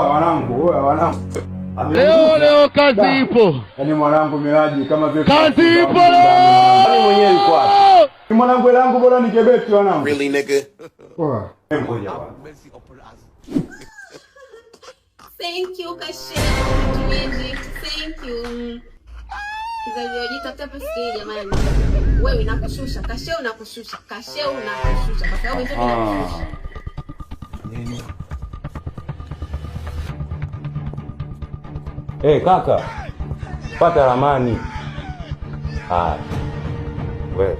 Wanangu. Leo kazi ipo. Yaani mwanangu Miraji kama vile kazi ipo. Mimi mwenyewe yuko wapi? Ni mwanangu langu bora nikebeti wanangu. Really nigga? Poa. Ngoja bwana. Thank you Kashe. Thank you. Kizazi wajitafuta pesa hii jamani. Wewe unakushusha, Kashe unakushusha, Kashe unakushusha. Kwa sababu hizo vinakushusha. Kaka. Pata ramani. Wewe.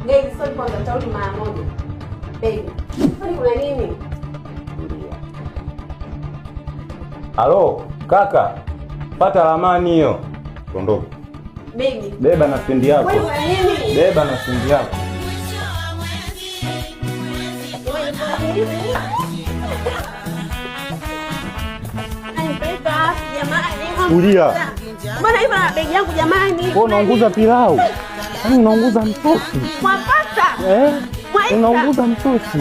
Baby, sorry kwa natauli mara moja. Baby, kwani kuna nini? Halo, kaka. Pata ramani hiyo. Ondoka. Baby. Beba na stendi yako. Kwani kuna nini? Beba na stendi yako. Kulia. Mbona hivi na begi yangu jamani? Wewe unaunguza pilau. Yaani unaunguza mtosi. Mwapata? Unaunguza mtosi.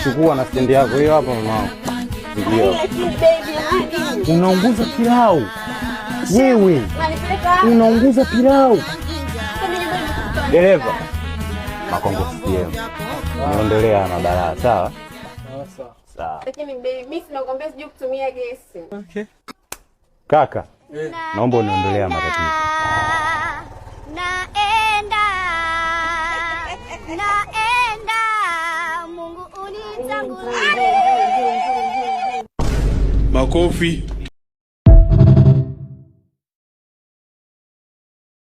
Chukua na stendi yako hiyo hapo mama. Ndio. Unaunguza pilau. Wewe. Unaunguza pilau. Dereva. Makongo CCM. Niondelea na balaa, sawa? Sawa. Lakini baby, mimi sinakwambia sijui kutumia gesi. Okay. Kaka. Naomba uniondelea matatizo. Naenda Mungu unitangulie. Makofi.